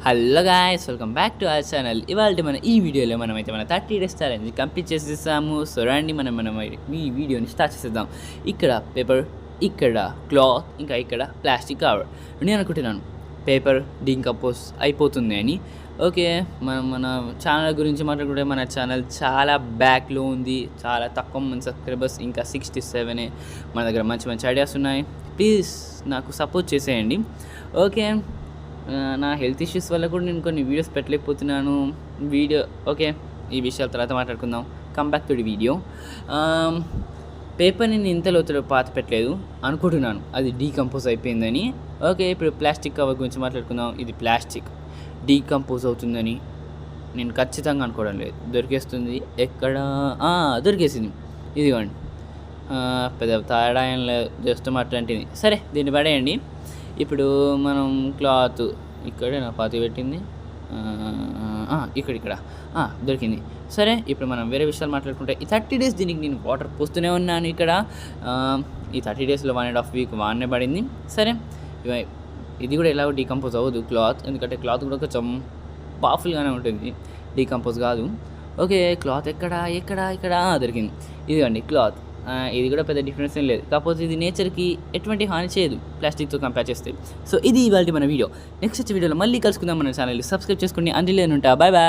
Hello guys, welcome back to our channel. ఇవాళ మన ఈ వీడియోలో మనమైతే మన 30 డేస్ ఛాలెంజ్ కంప్లీట్ చేసేసాము. సో రండి మనం ఈ వీడియోని స్టార్ట్ చేసేద్దాం. ఇక్కడ పేపర్, ఇక్కడ క్లాత్, ఇంకా ఇక్కడ ప్లాస్టిక్ కవర్. నేను అనుకుంటున్నాను పేపర్ డీకంపోజ్ అయిపోతుంది అని. ఓకే, మన ఛానల్ గురించి మాట్లాడుకుంటే మన ఛానల్ చాలా బ్యాక్లో ఉంది. చాలా తక్కువ మంది సబ్స్క్రైబర్స్, ఇంకా 67. మన దగ్గర మంచి మంచి ఐడియాస్ ఉన్నాయి. ప్లీజ్ నాకు సపోర్ట్ చేసేయండి. ఓకే, నా హెల్త్ ఇష్యూస్ వల్ల కూడా నేను కొన్ని వీడియోస్ పెట్టలేకపోతున్నాను. ఓకే, ఈ విషయాల తర్వాత మాట్లాడుకుందాం. Come back to the video. పేపర్ని నేను ఇంత లోతులో పాత పెట్టలేదు అనుకుంటున్నాను, అది డీకంపోజ్ అయిపోయిందని. ఓకే, ఇప్పుడు ప్లాస్టిక్ కవర్ గురించి మాట్లాడుకుందాం. ఇది ప్లాస్టిక్ డీకంపోజ్ అవుతుందని నేను ఖచ్చితంగా అనుకోవడం లేదు. దొరికేస్తుంది ఎక్కడ? దొరికేసింది, ఇదిగోండి. పెద్ద తేడా ఏం లేదు, జస్ట్ అట్లాంటిది. సరే, దీన్ని పడేయండి. ఇప్పుడు మనం క్లాత్ ఇక్కడే నా పాతి పెట్టింది, ఇక్కడ దొరికింది. సరే, ఇప్పుడు మనం వేరే విషయాలు మాట్లాడుకుంటే ఈ 30 డేస్ దీనికి నేను వాటర్ పోస్తూనే ఉన్నాను. ఇక్కడ ఈ 30 డేస్లో 1.5 వీక్ వానే పడింది. సరే, ఇది కూడా ఎలాగో డీకంపోజ్ అవ్వదు క్లాత్, ఎందుకంటే క్లాత్ కూడా కొంచెం పవర్ఫుల్గానే ఉంటుంది, డీకంపోజ్ కాదు. ఓకే, క్లాత్ ఇక్కడ దొరికింది. ఇదిగోండి క్లాత్. ఇది కూడా పెద్ద డిఫరెన్స్ ఏం లేదు, కాకపోతే ఇది నేచర్కి ఎటువంటి హాని చేయదు ప్లాస్టిక్తో కంపేర్ చేస్తే. సో ఇది ఇవాళ మన వీడియో. నెక్స్ట్ వీడియోలో మళ్ళీ కలుసుకుందాం. మన ఛానల్ని సబ్స్క్రైబ్ చేసుకోండి. అంటిల్ నేను ఉంటా. Bye bye.